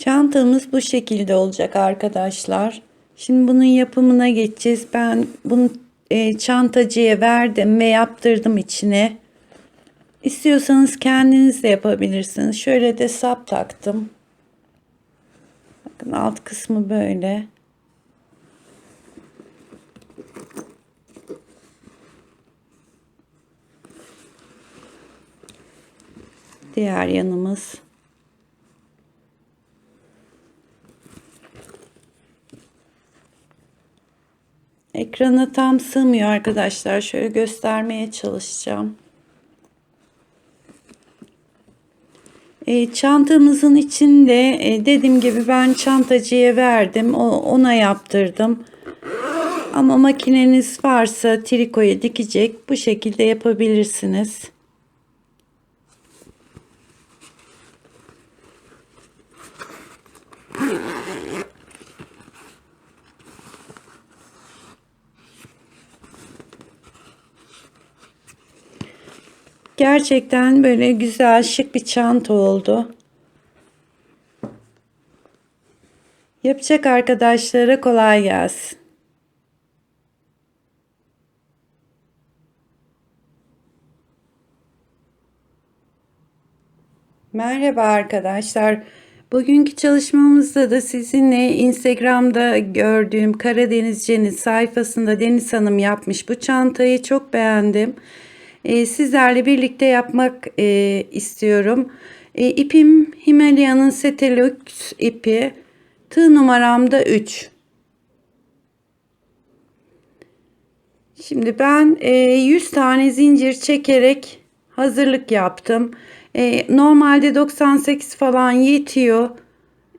Çantamız bu şekilde olacak arkadaşlar. Şimdi bunun yapımına geçeceğiz. Ben bunu çantacıya verdim ve yaptırdım içine. İstiyorsanız kendiniz de yapabilirsiniz. Şöyle de sap taktım. Bakın alt kısmı böyle. Diğer yanımız. Ekrana tam sığmıyor arkadaşlar. Şöyle göstermeye çalışacağım. Çantamızın içinde dediğim gibi ben çantacıya verdim. Ona yaptırdım. Ama makineniz varsa trikoya dikecek. Bu şekilde yapabilirsiniz. Gerçekten böyle güzel şık bir çanta oldu. Yapacak arkadaşlara kolay gelsin. Merhaba arkadaşlar. Bugünkü çalışmamızda da sizinle Instagram'da gördüğüm Karadenizce'nin sayfasında Deniz Hanım yapmış bu çantayı çok beğendim. Sizlerle birlikte yapmak istiyorum. İpim Himalaya'nın Setelux ipi. Tığ numaram da 3. Şimdi ben 100 tane zincir çekerek hazırlık yaptım. Normalde 98 falan yetiyor.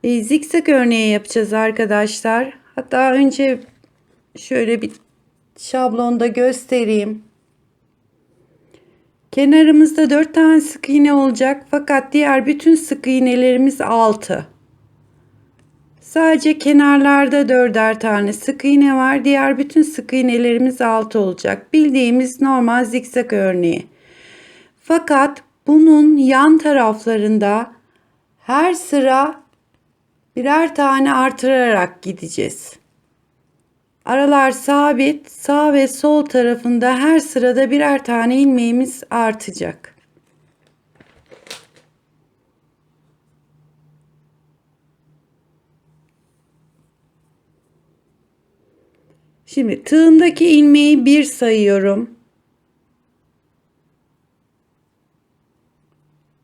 Zikzak örneği yapacağız arkadaşlar. Hatta önce şöyle bir şablonda göstereyim. Kenarımızda 4 tane sık iğne olacak fakat diğer bütün sık iğnelerimiz 6. Sadece kenarlarda 4'er tane sık iğne var. Diğer bütün sık iğnelerimiz 6 olacak. Bildiğimiz normal zikzak örneği. Fakat bunun yan taraflarında her sıra birer tane artırarak gideceğiz. Aralar sabit, sağ ve sol tarafında her sırada birer tane ilmeğimiz artacak. Şimdi tığımdaki ilmeği 1 sayıyorum.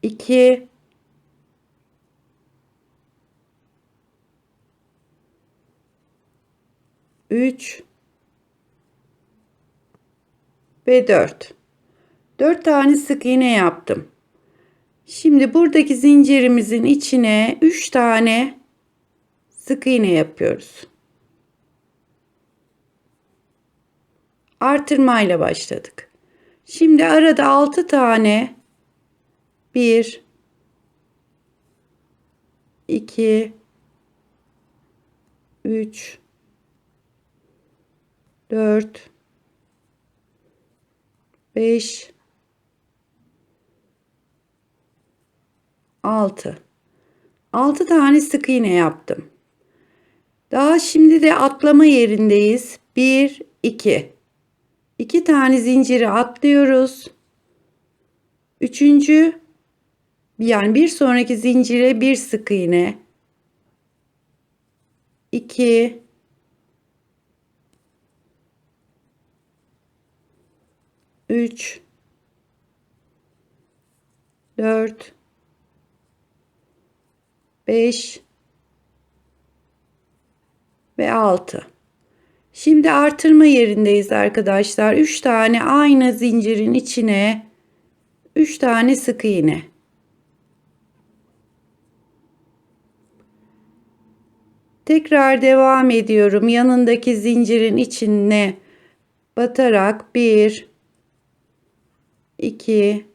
2 3 ve 4. 4 tane sık iğne yaptım. Şimdi buradaki zincirimizin içine 3 tane sık iğne yapıyoruz. Artırmayla başladık. Şimdi arada 6 tane 1 2 3 4 5 6 tane sık iğne yaptım. Daha şimdi de atlama yerindeyiz. 1 2 tane zinciri atlıyoruz. Üçüncü yani bir sonraki zincire bir sık iğne. 2 3 4 5 ve 6. Şimdi artırma yerindeyiz arkadaşlar. 3 tane aynı zincirin içine 3 tane sık iğne. Tekrar devam ediyorum. Yanındaki zincirin içine batarak 1 2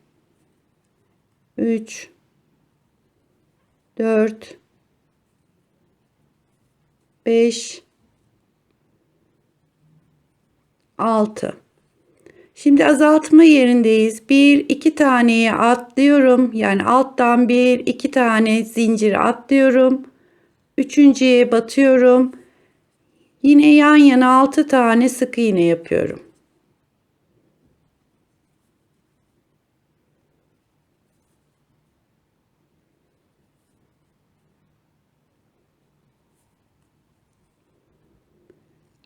3 4 5 6. Şimdi azaltma yerindeyiz. 1 2 taneyi atlıyorum. Yani alttan 1 2 tane zincir atlıyorum. Üçüncüye batıyorum. Yine yan yana 6 tane sık iğne yapıyorum.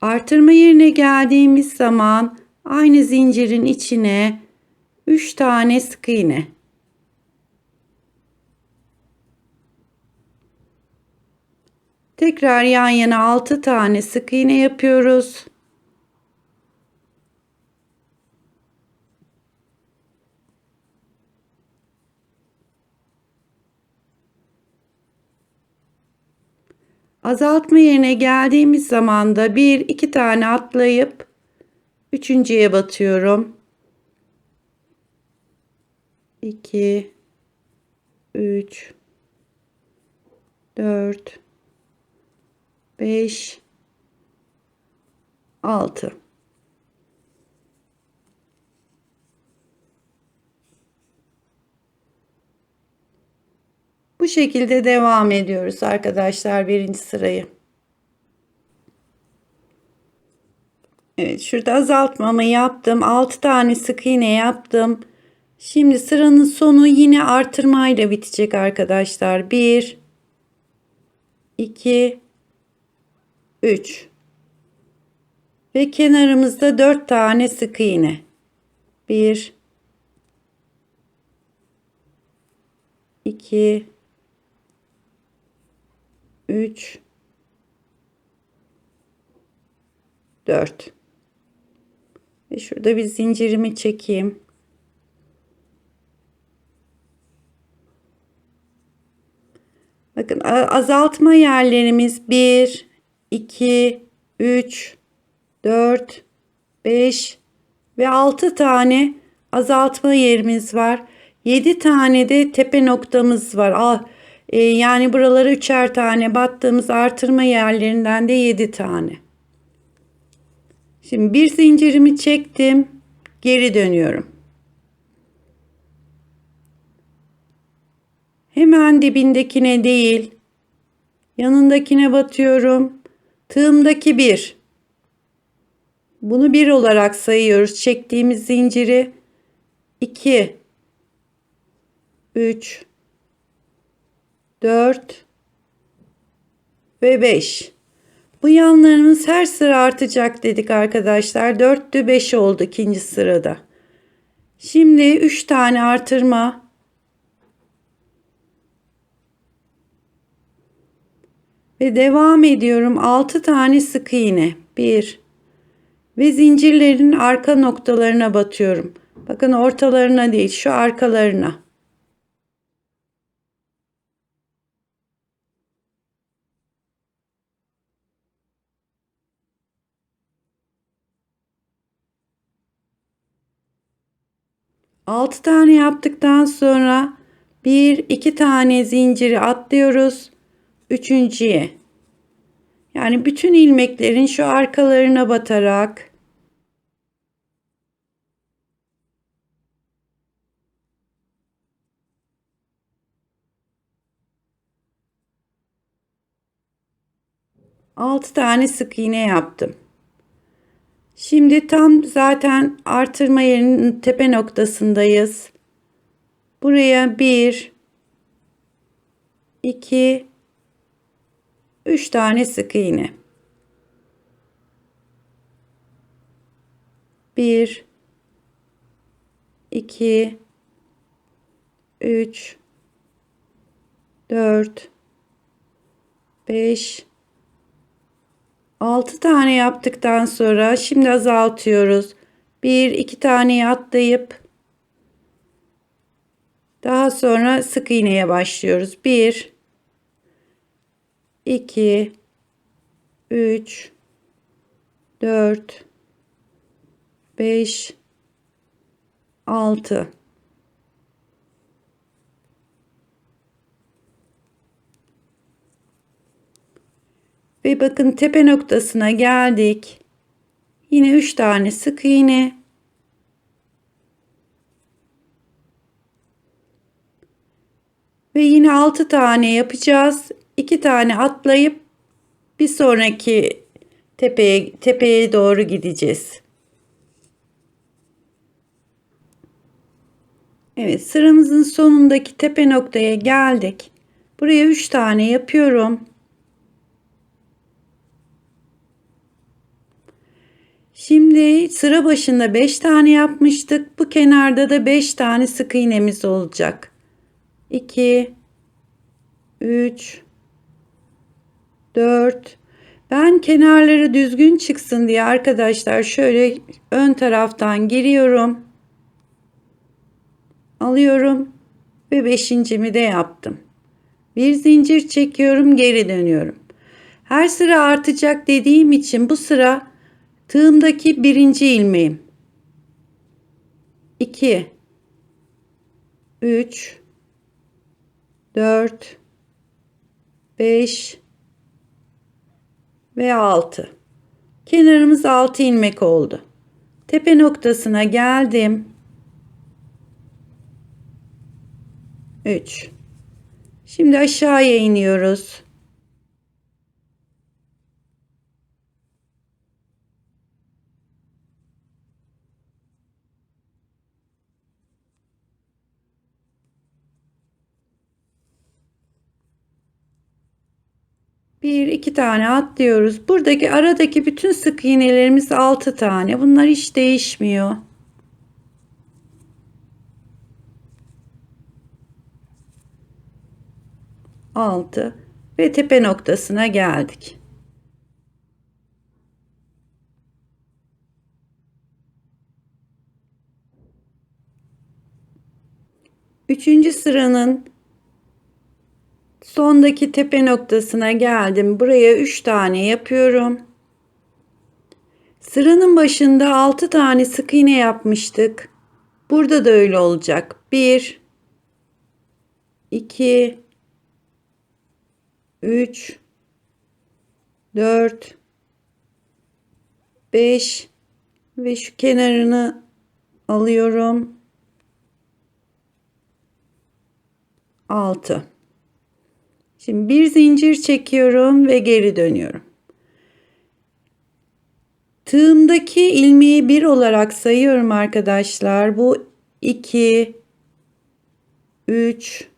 Artırma yerine geldiğimiz zaman aynı zincirin içine 3 tane sık iğne. Tekrar yan yana 6 tane sık iğne yapıyoruz. Azaltma yerine geldiğimiz zaman da 1-2 tane atlayıp üçüncüye batıyorum. 2 3 4 5 6. Bu şekilde devam ediyoruz arkadaşlar, birinci sırayı. Evet, şurada azaltmamı yaptım. 6 tane sık iğne yaptım. Şimdi sıranın sonu yine artırmayla bitecek arkadaşlar. 1 2 3 ve kenarımızda 4 tane sık iğne. 1 2 3 4 ve şurada bir zincirimi çekeyim. Bakın azaltma yerlerimiz 1 2 3 4 5 ve 6 tane azaltma yerimiz var. 7 tane de tepe noktamız var. Yani buralara üçer tane battığımız artırma yerlerinden de 7 tane. Şimdi bir zincirimi çektim. Geri dönüyorum. Hemen dibindekine değil, yanındakine batıyorum. Tığımdaki 1. Bunu 1 olarak sayıyoruz. Çektiğimiz zinciri 2 3 4 ve 5. Bu yanlarımız her sıra artacak dedik arkadaşlar. 4'tü 5 oldu ikinci sırada. Şimdi 3 tane artırma. Ve devam ediyorum. 6 tane sık iğne. 1 ve zincirlerin arka noktalarına batıyorum. Bakın ortalarına değil, şu arkalarına. Altı tane yaptıktan sonra 1-2 tane zinciri atlıyoruz. Üçüncüye. Yani bütün ilmeklerin şu arkalarına batarak altı tane sık iğne yaptım. Şimdi tam zaten artırma yerinin tepe noktasındayız. Buraya 1 2 3 tane sık iğne. 1 2 3 4 5 6 tane yaptıktan sonra şimdi azaltıyoruz. 1-2 tane atlayıp daha sonra sık iğneye başlıyoruz. 1 2 3 4 5 6. Ve bakın tepe noktasına geldik. Yine 3 tane sık iğne. Ve yine 6 tane yapacağız. 2 tane atlayıp bir sonraki tepeye doğru gideceğiz. Evet, sıramızın sonundaki tepe noktaya geldik. Buraya 3 tane yapıyorum. Şimdi sıra başında 5 tane yapmıştık. Bu kenarda da 5 tane sık iğnemiz olacak. 2 3 4. Ben kenarları düzgün çıksın diye arkadaşlar şöyle ön taraftan giriyorum. Alıyorum ve 5.'mi de yaptım. Bir zincir çekiyorum, geri dönüyorum. Her sıra artacak dediğim için bu sıra tığımdaki birinci ilmeğim. 2 3 4 5 ve 6. Kenarımız 6 ilmek oldu. Tepe noktasına geldim. 3. Şimdi aşağıya iniyoruz. Bir iki tane atlıyoruz. Buradaki aradaki bütün sık iğnelerimiz 6 tane. Bunlar hiç değişmiyor. Altı ve tepe noktasına geldik. Üçüncü sıranın sondaki tepe noktasına geldim. Buraya 3 tane yapıyorum. Sıranın başında 6 tane sık iğne yapmıştık. Burada da öyle olacak. 1 2 3 4 5 ve şu kenarını alıyorum. 6. Şimdi bir zincir çekiyorum ve geri dönüyorum. Tığımdaki ilmeği 1 olarak sayıyorum arkadaşlar. Bu 2 3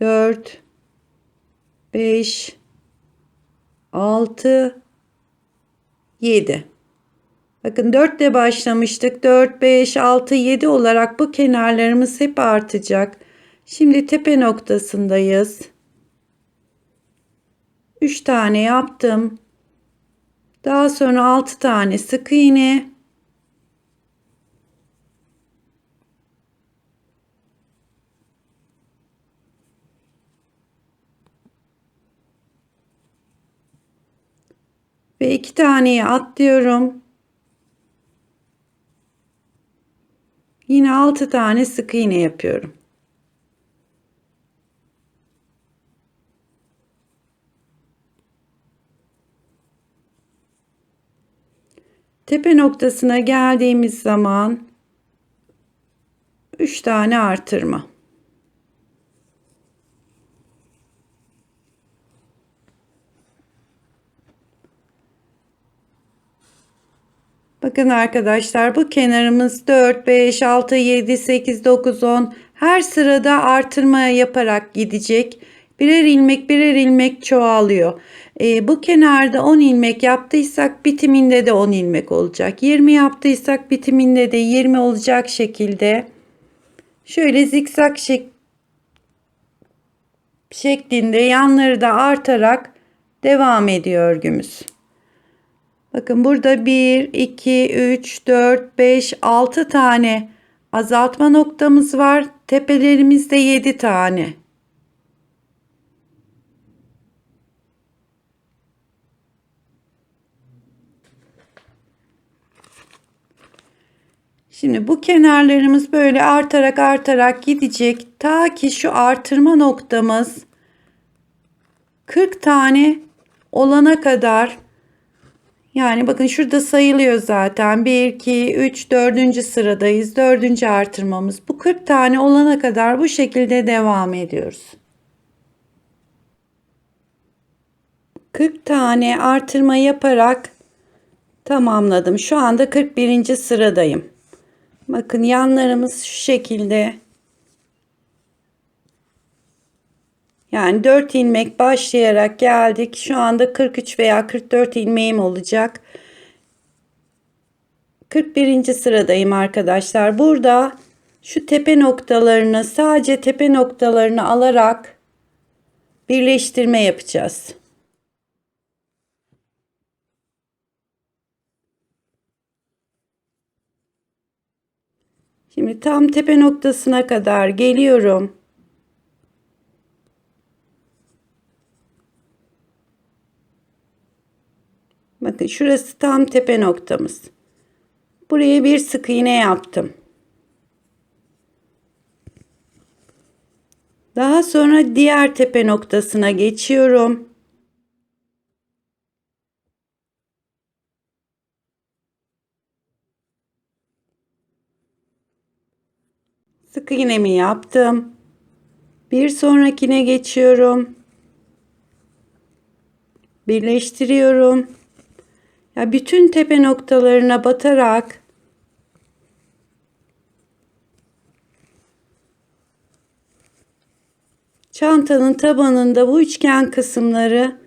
4 5 6 7. Bakın 4 ile başlamıştık. 4 5 6 7 olarak bu kenarlarımız hep artacak. Şimdi tepe noktasındayız. 3 tane yaptım. Daha sonra 6 tane sık iğne. Ve 2 taneyi atlıyorum. Yine 6 tane sık iğne yapıyorum. Tepe noktasına geldiğimiz zaman 3 tane artırma. Bakın arkadaşlar, bu kenarımız 4 5 6 7 8 9 10, her sırada artırma yaparak gidecek. Birer ilmek birer ilmek çoğalıyor. Bu kenarda 10 ilmek yaptıysak bitiminde de 10 ilmek olacak. 20 yaptıysak bitiminde de 20 olacak şekilde şöyle zikzak şeklinde yanları da artarak devam ediyor örgümüz. Bakın burada 1 2 3 4 5 6 tane azaltma noktamız var. Tepelerimizde 7 tane. Şimdi bu kenarlarımız böyle artarak gidecek. Ta ki şu artırma noktamız 40 tane olana kadar. Yani bakın şurada sayılıyor zaten. 1, 2, 3, 4. sıradayız. 4. artırmamız. Bu 40 tane olana kadar bu şekilde devam ediyoruz. 40 tane artırma yaparak tamamladım. Şu anda 41. sıradayım. Bakın yanlarımız şu şekilde. Yani 4 ilmek başlayarak geldik. Şu anda 43 veya 44 ilmeğim olacak. 41. sıradayım arkadaşlar. Burada şu tepe noktalarını, sadece tepe noktalarını alarak birleştirme yapacağız. Şimdi tam tepe noktasına kadar geliyorum. Bakın şurası tam tepe noktamız. Buraya bir sık iğne yaptım. Daha sonra diğer tepe noktasına geçiyorum. Sık iğnemi yaptım. Bir sonrakine geçiyorum. Birleştiriyorum. Ya bütün tepe noktalarına batarak çantanın tabanında bu üçgen kısımları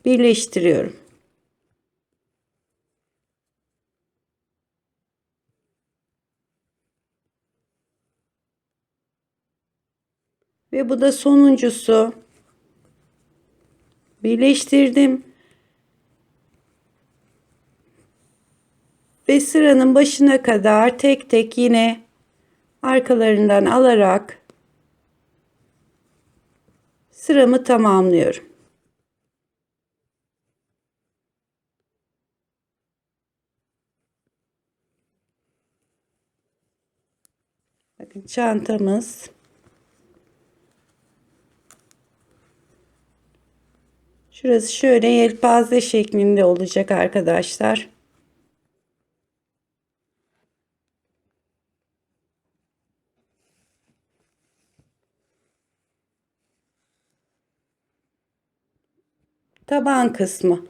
birleştiriyorum. Ve bu da sonuncusu. Birleştirdim. Ve sıranın başına kadar tek tek yine arkalarından alarak sıramı tamamlıyorum. Bakın çantamız şurası şöyle yelpaze şeklinde olacak arkadaşlar. Taban kısmı.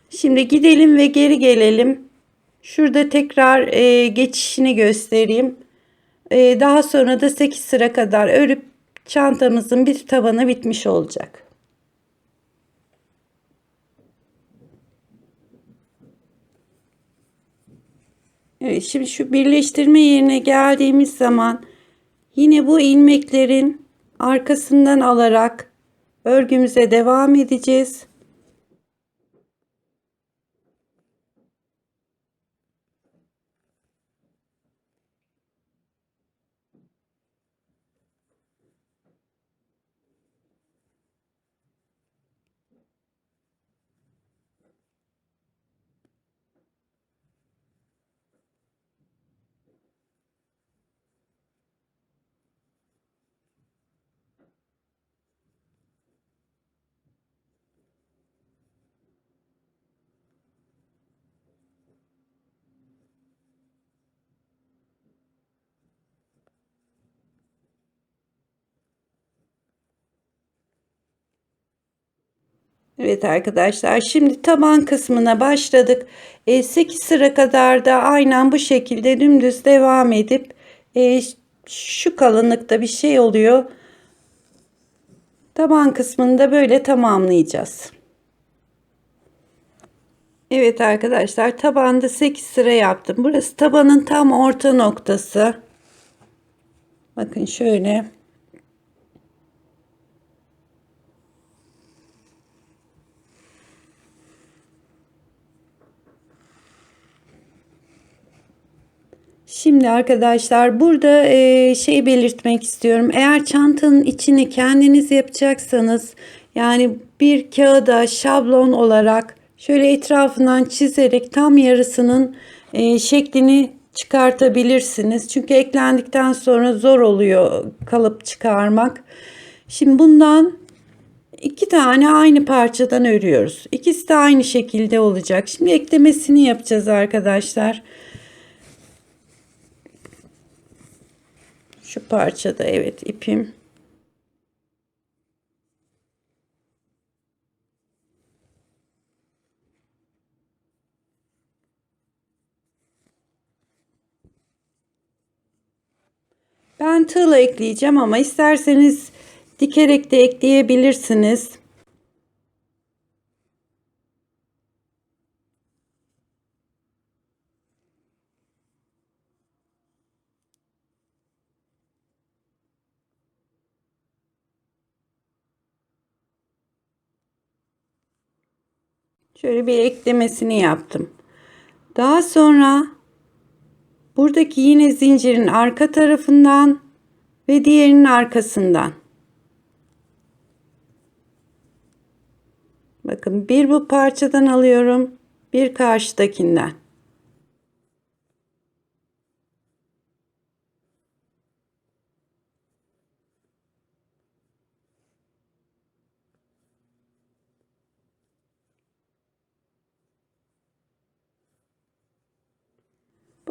Şimdi gidelim ve geri gelelim. Şurada tekrar geçişini göstereyim. Daha sonra da 8 sıra kadar örüp çantamızın bir tabanı bitmiş olacak. Evet, şimdi şu birleştirme yerine geldiğimiz zaman yine bu ilmeklerin arkasından alarak örgümüze devam edeceğiz. Evet arkadaşlar, şimdi taban kısmına başladık. 8 sıra kadar da aynen bu şekilde dümdüz devam edip şu kalınlıkta bir şey oluyor. Taban kısmını da böyle tamamlayacağız. Evet arkadaşlar, tabanda 8 sıra yaptım. Burası tabanın tam orta noktası. Bakın şöyle. Şimdi arkadaşlar burada şey belirtmek istiyorum. Eğer çantanın içini kendiniz yapacaksanız, yani bir kağıda şablon olarak şöyle etrafından çizerek tam yarısının şeklini çıkartabilirsiniz. Çünkü eklendikten sonra zor oluyor kalıp çıkarmak. Şimdi bundan 2 tane aynı parçadan örüyoruz. İkisi de aynı şekilde olacak. Şimdi eklemesini yapacağız arkadaşlar. Şu parçada evet ipim. Ben tığla ekleyeceğim ama isterseniz dikerek de ekleyebilirsiniz. Şöyle bir eklemesini yaptım. Daha sonra buradaki yine zincirin arka tarafından ve diğerinin arkasından. Bakın bir bu parçadan alıyorum, bir karşıdakinden.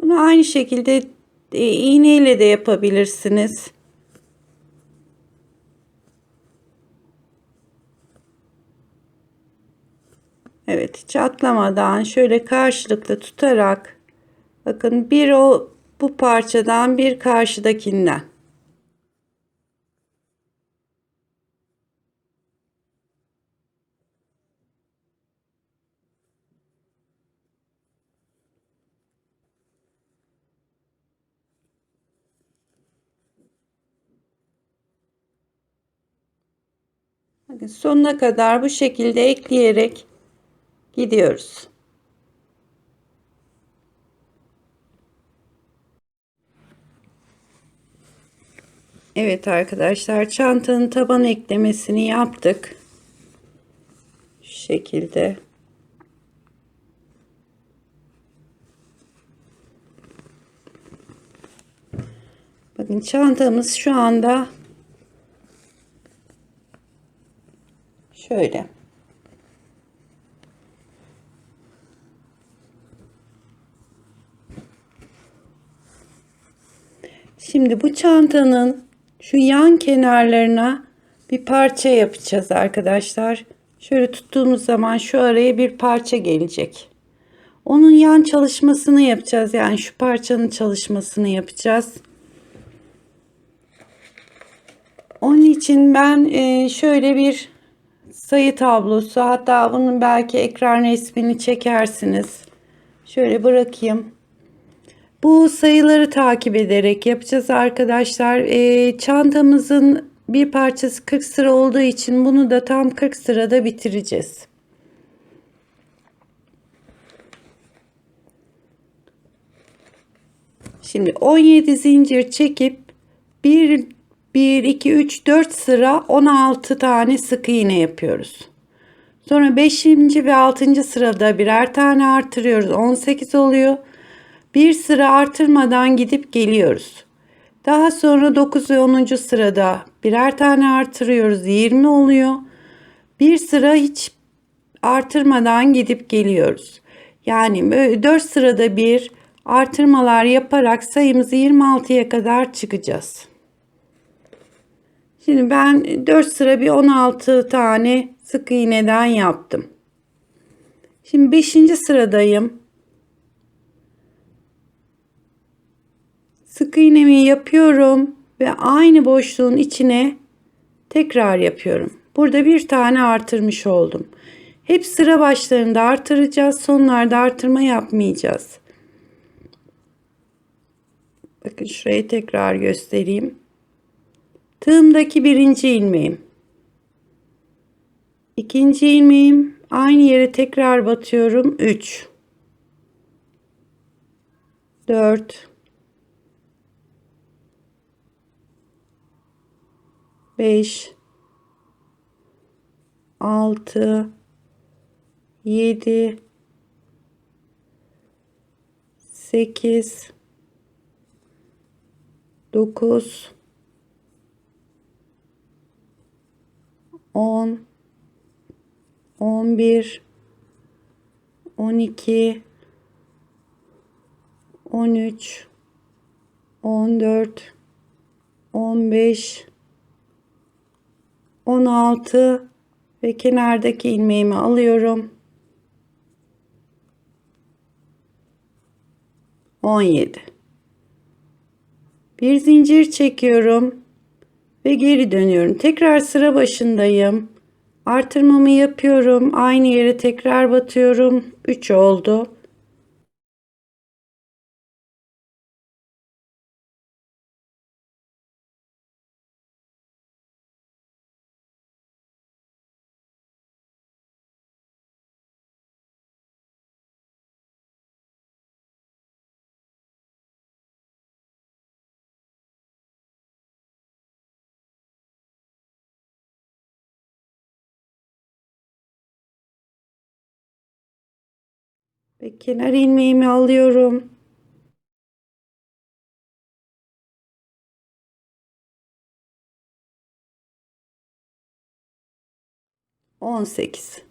Bunu aynı şekilde iğneyle de yapabilirsiniz. Evet, çatlamadan şöyle karşılıklı tutarak bakın bir bu parçadan bir karşıdakinden. Bakın sonuna kadar bu şekilde ekleyerek gidiyoruz. Evet arkadaşlar, çantanın taban eklemesini yaptık. Şu şekilde. Bakın çantamız şu anda şöyle. Şimdi bu çantanın şu yan kenarlarına bir parça yapacağız arkadaşlar. Şöyle tuttuğumuz zaman şu araya bir parça gelecek. Onun yan çalışmasını yapacağız. Yani şu parçanın çalışmasını yapacağız. Onun için ben şöyle bir sayı tablosu, hatta bunun belki ekran resmini çekersiniz. Şöyle bırakayım. Bu sayıları takip ederek yapacağız arkadaşlar. Çantamızın bir parçası 40 sıra olduğu için bunu da tam 40 sırada bitireceğiz. Şimdi 17 zincir çekip 1 2 3 4 sıra 16 tane sık iğne yapıyoruz. Sonra 5. ve 6. sırada birer tane artırıyoruz. 18 oluyor. Bir sıra artırmadan gidip geliyoruz. Daha sonra 9 ve 10. sırada birer tane artırıyoruz. 20 oluyor. Bir sıra hiç artırmadan gidip geliyoruz. Yani 4 sırada bir artırmalar yaparak sayımızı 26'ya kadar çıkacağız. Şimdi ben 4 sıra bir 16 tane sık iğneden yaptım. Şimdi 5. sıradayım. Sık iğnemi yapıyorum ve aynı boşluğun içine tekrar yapıyorum. Burada bir tane artırmış oldum. Hep sıra başlarında artıracağız. Sonlarda artırma yapmayacağız. Bakın şurayı tekrar göstereyim. Tığımdaki birinci ilmeğim. İkinci ilmeğim. Aynı yere tekrar batıyorum. 3 4 5 6 7 8 9 10 11 12 13 14 15 16 ve kenardaki ilmeğimi alıyorum. 17. Bir zincir çekiyorum ve geri dönüyorum. Tekrar sıra başındayım. Artırmamı yapıyorum. Aynı yere tekrar batıyorum. 3 oldu. Ve kenar ilmeğimi alıyorum. 18.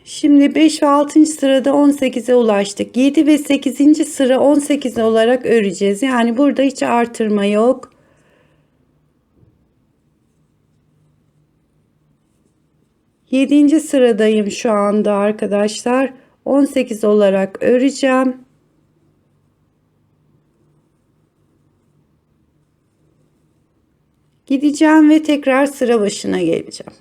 Şimdi 5 ve 6. sırada 18'e ulaştık. 7 ve 8. sıra 18 olarak öreceğiz. Yani burada hiç artırma yok. 7. sıradayım şu anda arkadaşlar. 18 olarak öreceğim. Gideceğim ve tekrar sıra başına geleceğim.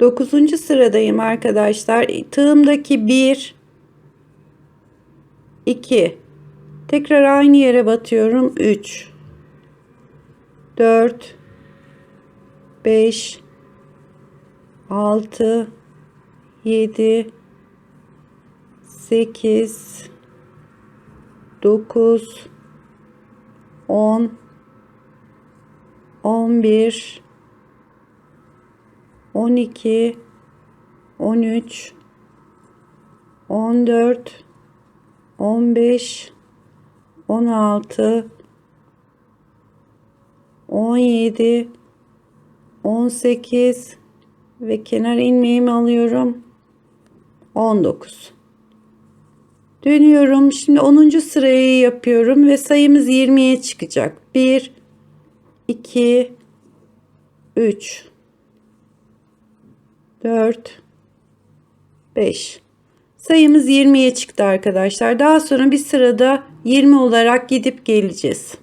Dokuzuncu sıradayım arkadaşlar. Tığımdaki 1, 2. Tekrar aynı yere batıyorum. 3, 4, 5, 6, 7, 8, 9, 10, 11, 12, 13, 14, 15, 16, 17, 18 ve kenar ilmeğimi alıyorum. 19. Dönüyorum. Şimdi 10. sırayı yapıyorum ve sayımız 20'ye çıkacak. 1, 2, 3, 4, 5. Sayımız 20'ye çıktı arkadaşlar. Daha sonra bir sırada 20 olarak gidip geleceğiz.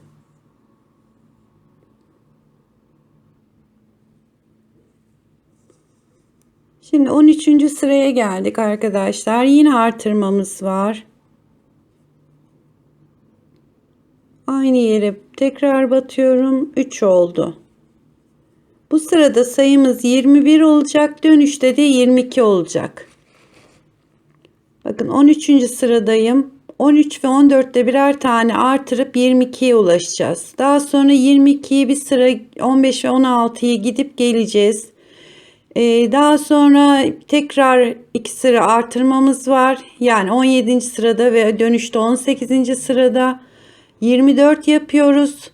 Şimdi 13. sıraya geldik arkadaşlar. Yine artırmamız var. Aynı yere tekrar batıyorum. 3 oldu. Bu sırada sayımız 21 olacak. Dönüşte de 22 olacak. Bakın 13. sıradayım. 13 ve 14'te birer tane artırıp 22'ye ulaşacağız. Daha sonra 22'yi bir sıra 15 ve 16'yı gidip geleceğiz. Daha sonra tekrar 2 sıra artırmamız var. Yani 17. sırada ve dönüşte 18. sırada 24 yapıyoruz.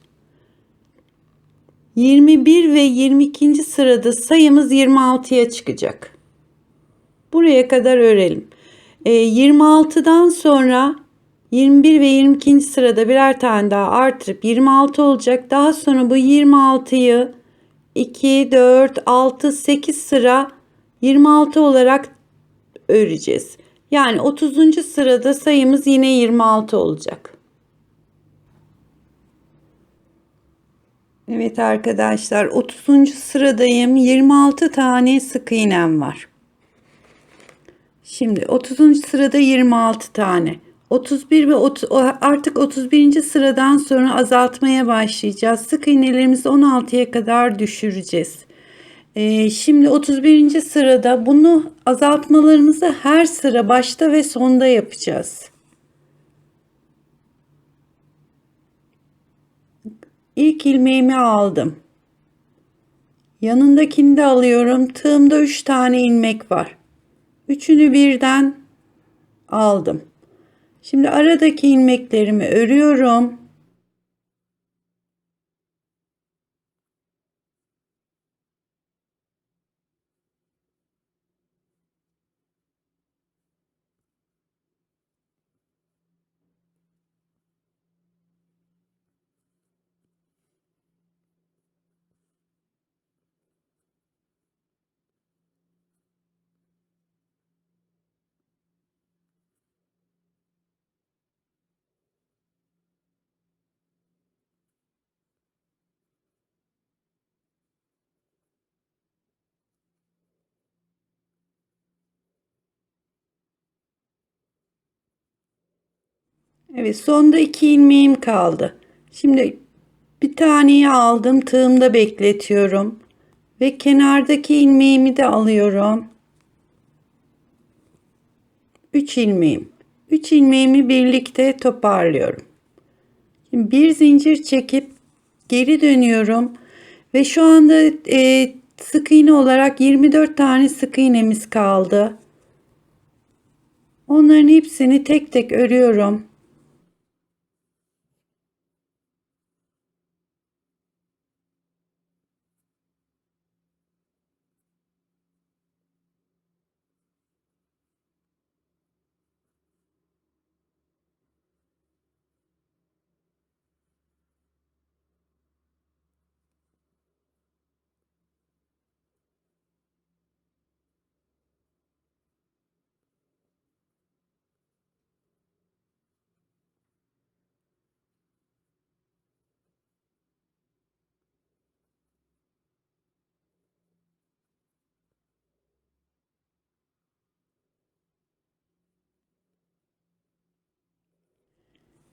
21 ve 22. sırada sayımız 26'ya çıkacak. Buraya kadar örelim. 26'dan sonra 21 ve 22. sırada birer tane daha artırıp 26 olacak. Daha sonra bu 26'yı 2, 4, 6, 8 sıra 26 olarak öreceğiz. Yani 30. sırada sayımız yine 26 olacak. Evet arkadaşlar 30. sıradayım. 26 tane sık iğnem var. Şimdi 30. sırada 26 tane. 31 ve 30, artık 31. sıradan sonra azaltmaya başlayacağız. Sık iğnelerimizi 16'ya kadar düşüreceğiz. Şimdi 31. sırada bunu azaltmalarımızı her sıra başta ve sonda yapacağız. İlk ilmeğimi aldım. Yanındakini de alıyorum. Tığımda 3 tane ilmek var. Üçünü birden aldım. Şimdi aradaki ilmeklerimi örüyorum. Evet, sonda 2 ilmeğim kaldı. Şimdi bir taneyi aldım, tığımda bekletiyorum ve kenardaki ilmeğimi de alıyorum. 3 ilmeğim. 3 ilmeğimi birlikte toparlıyorum. Şimdi bir zincir çekip geri dönüyorum ve şu anda sık iğne olarak 24 tane sık iğnemiz kaldı. Onların hepsini tek tek örüyorum.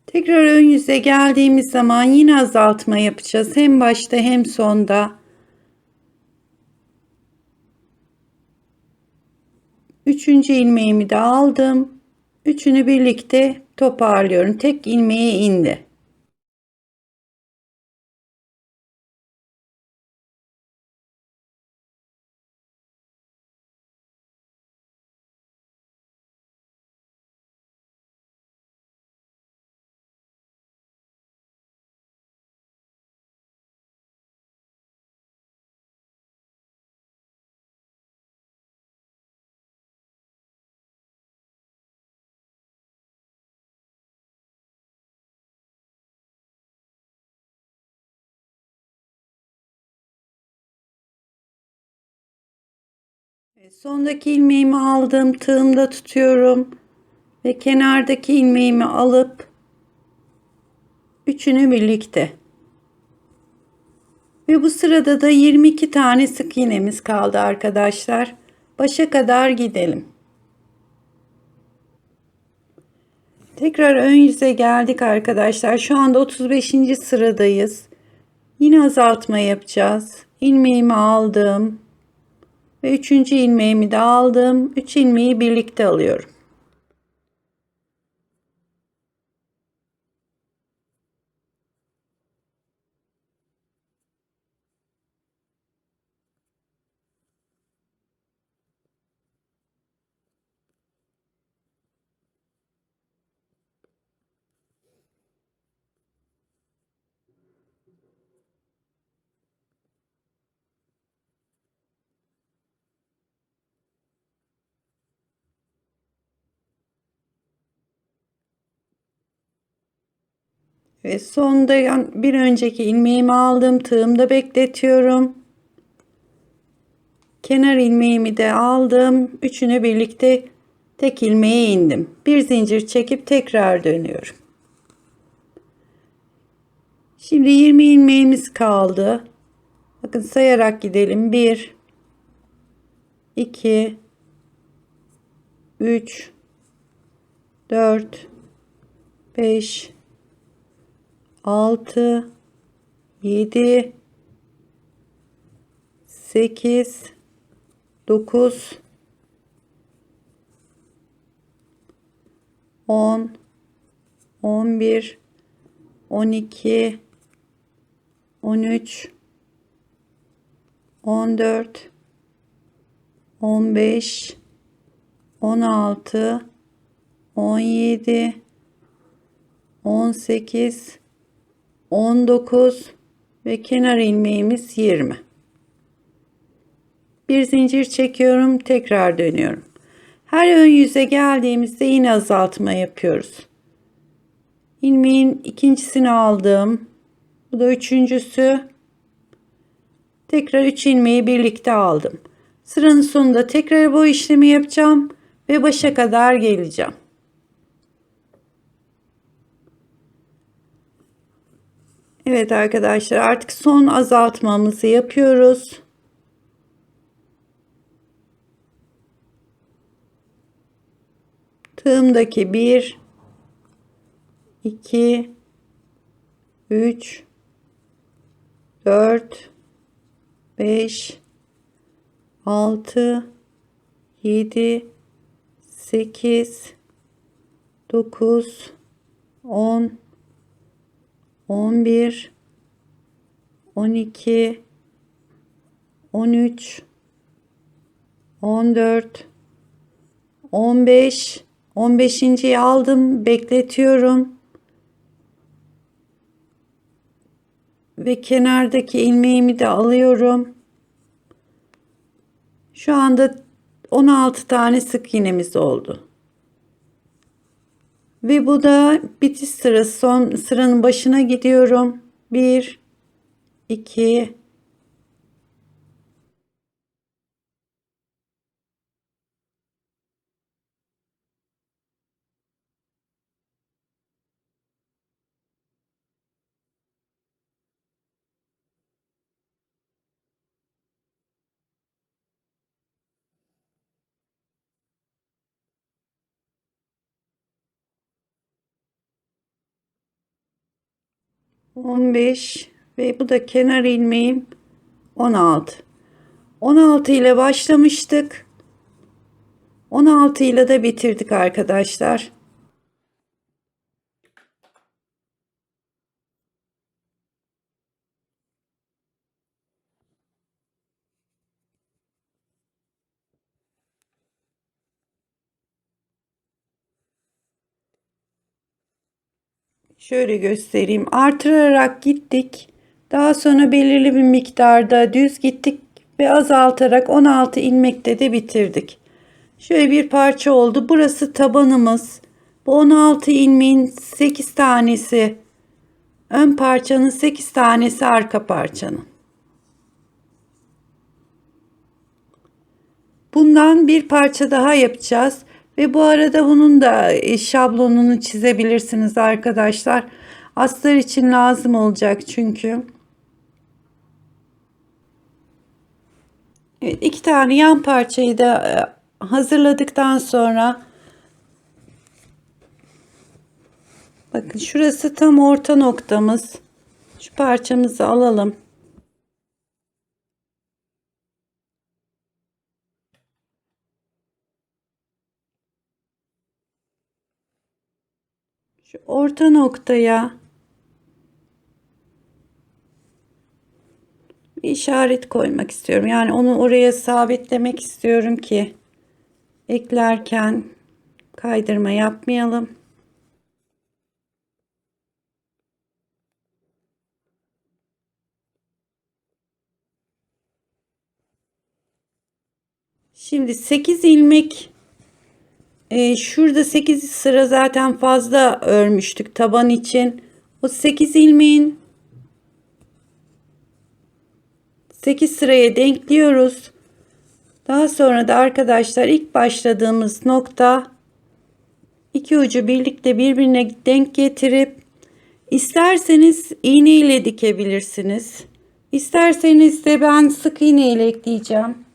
Tekrar ön yüze geldiğimiz zaman yine azaltma yapacağız. Hem başta hem sonda. Üçüncü ilmeğimi de aldım. Üçünü birlikte toparlıyorum. Tek ilmeğe indi. Sondaki ilmeğimi aldım, tığımda tutuyorum ve kenardaki ilmeğimi alıp üçünü birlikte. Ve bu sırada da 22 tane sık iğnemiz kaldı arkadaşlar. Başa kadar gidelim. Tekrar ön yüze geldik arkadaşlar. Şu anda 35. sıradayız. Yine azaltma yapacağız. İlmeğimi aldım ve üçüncü ilmeğimi de aldım. 3 ilmeği birlikte alıyorum. Ve sonda bir önceki ilmeğimi aldım, tığımda bekletiyorum. Kenar ilmeğimi de aldım. Üçünü birlikte tek ilmeğe indim. Bir zincir çekip tekrar dönüyorum. Şimdi 20 ilmeğimiz kaldı. Bakın sayarak gidelim. 1 2 3 4 5 6 7 8 9 10 11 12 13 14 15 16 17 18 19 ve kenar ilmeğimiz 20. Bir zincir çekiyorum, tekrar dönüyorum. Her ön yüze geldiğimizde yine azaltma yapıyoruz. İlmeğin ikincisini aldım. Bu da üçüncüsü. Tekrar 3 ilmeği birlikte aldım. Sıranın sonunda tekrar bu işlemi yapacağım ve başa kadar geleceğim. Evet arkadaşlar, artık son azaltmamızı yapıyoruz. Tığımdaki 1 2, 3, 4, 5, 6, 7, 8, 9, 10, 11, 12, 13, 14, 15. 15.yi aldım, bekletiyorum ve kenardaki ilmeğimi de alıyorum. Şu anda 16 tane sık iğnemiz oldu. Ve bu da bitiş sırası, son sıranın başına gidiyorum. 1, 2, 15 ve bu da kenar ilmeğim 16. 16 ile başlamıştık. 16 ile de bitirdik arkadaşlar. Şöyle göstereyim. Artırarak gittik. Daha sonra belirli bir miktarda düz gittik ve azaltarak 16 ilmekte de bitirdik. Şöyle bir parça oldu. Burası tabanımız. Bu 16 ilmeğin 8 tanesi ön parçanın, 8 tanesi arka parçanın. Bundan bir parça daha yapacağız ve bu arada bunun da şablonunu çizebilirsiniz arkadaşlar. Astar için lazım olacak çünkü. Evet, iki tane yan parçayı da hazırladıktan sonra bakın şurası tam orta noktamız. Şu parçamızı alalım. Şu orta noktaya bir işaret koymak istiyorum. Yani onu oraya sabitlemek istiyorum ki eklerken kaydırma yapmayalım. Şimdi 8 ilmek, şurada 8 sıra zaten fazla örmüştük taban için. O 8 ilmeğin 8 sıraya denkliyoruz. Daha sonra da arkadaşlar ilk başladığımız nokta, iki ucu birlikte birbirine denk getirip isterseniz iğne ile dikebilirsiniz. İsterseniz de ben sık iğne ile ekleyeceğim.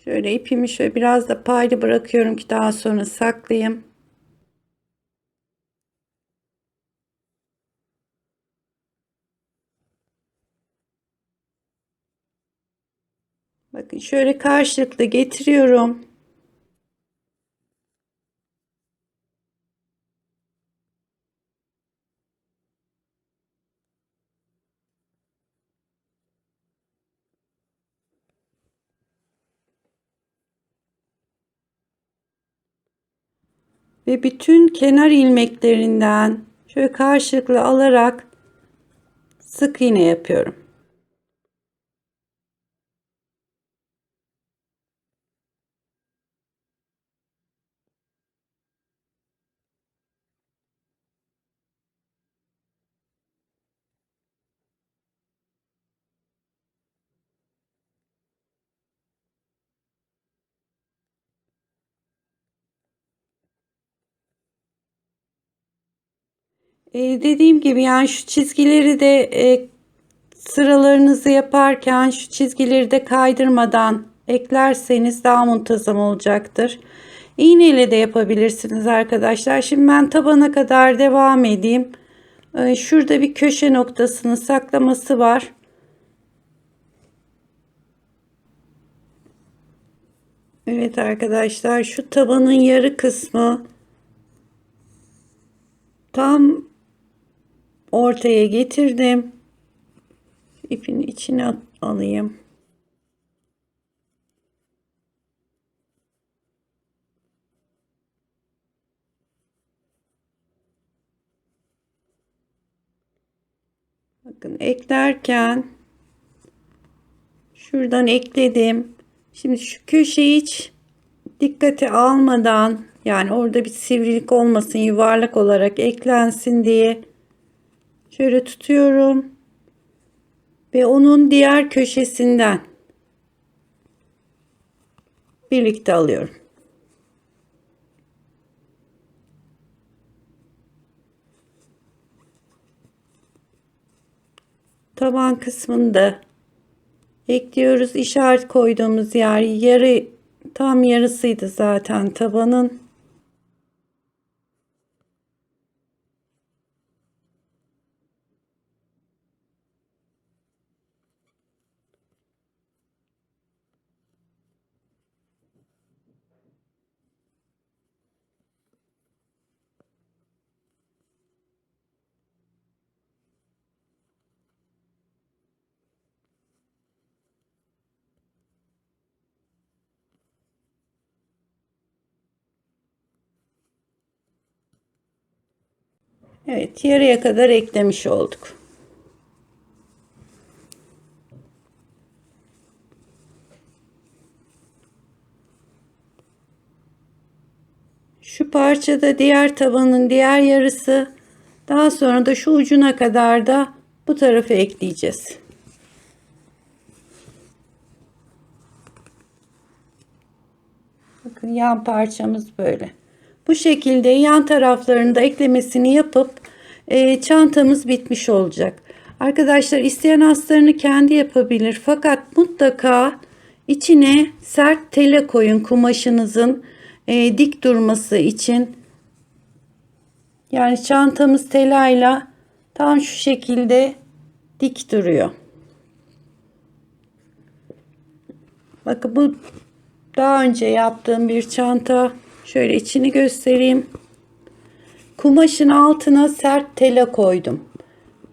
Şöyle ipimi şöyle biraz da paylı bırakıyorum ki daha sonra saklayayım. Bakın şöyle karşılıklı getiriyorum. Ve bütün kenar ilmeklerinden şöyle karşılıklı alarak sık iğne yapıyorum. Dediğim gibi yani şu çizgileri de sıralarınızı yaparken şu çizgileri de kaydırmadan eklerseniz daha muntazam olacaktır. İğne ile de yapabilirsiniz arkadaşlar. Şimdi ben tabana kadar devam edeyim. Şurada bir köşe noktasının saklaması var. Evet arkadaşlar, şu tabanın yarı kısmı tam ortaya getirdim. İpin içine alayım. Bakın eklerken şuradan ekledim. Şimdi şu köşeyi hiç dikkate almadan, yani orada bir sivrilik olmasın, yuvarlak olarak eklensin diye şöyle tutuyorum ve onun diğer köşesinden birlikte alıyorum. Taban kısmında ekliyoruz. İşaret koyduğumuz yer yarı, tam yarısıydı zaten tabanın. Evet, yarıya kadar eklemiş olduk. Şu parçada diğer tabanın diğer yarısı, daha sonra da şu ucuna kadar da bu tarafa ekleyeceğiz. Bakın yan parçamız böyle. Bu şekilde yan taraflarında eklemesini yapıp çantamız bitmiş olacak. Arkadaşlar, isteyen astarını kendi yapabilir. Fakat mutlaka içine sert tele koyun kumaşınızın dik durması için. Yani çantamız telayla tam şu şekilde dik duruyor. Bakın bu daha önce yaptığım bir çanta. Şöyle içini göstereyim. Kumaşın altına sert tela koydum.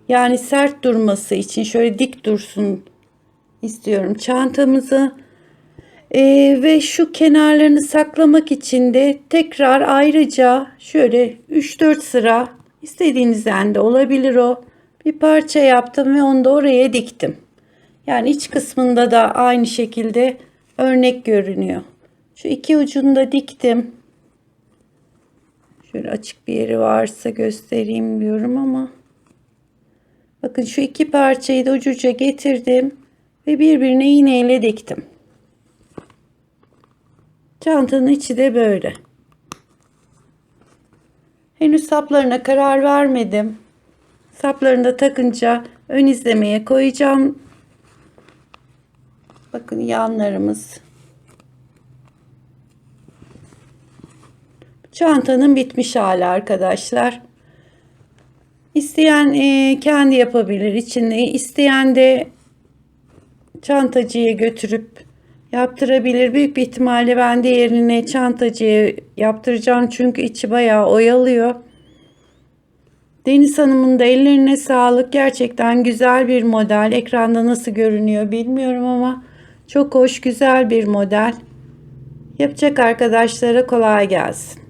Yani sert durması için, şöyle dik dursun istiyorum çantamızı. Ve şu kenarlarını saklamak için de tekrar ayrıca şöyle 3-4 sıra, istediğinizden de olabilir o, bir parça yaptım ve onu da oraya diktim. Yani iç kısmında da aynı şekilde örnek görünüyor. Şu iki ucunu da diktim. Şöyle açık bir yeri varsa göstereyim diyorum ama. Bakın şu iki parçayı da ucuca getirdim ve birbirine iğneyle diktim. Çantanın içi de böyle. Henüz saplarına karar vermedim. Saplarını da takınca ön izlemeye koyacağım. Bakın yanlarımız. Çantanın bitmiş hali arkadaşlar. İsteyen kendi yapabilir içinde. İsteyen de çantacıya götürüp yaptırabilir. Büyük bir ihtimalle ben diğerini çantacıya yaptıracağım. Çünkü içi bayağı oyalıyor. Deniz Hanım'ın da ellerine sağlık. Gerçekten güzel bir model. Ekranda nasıl görünüyor bilmiyorum ama çok hoş, güzel bir model. Yapacak arkadaşlara kolay gelsin.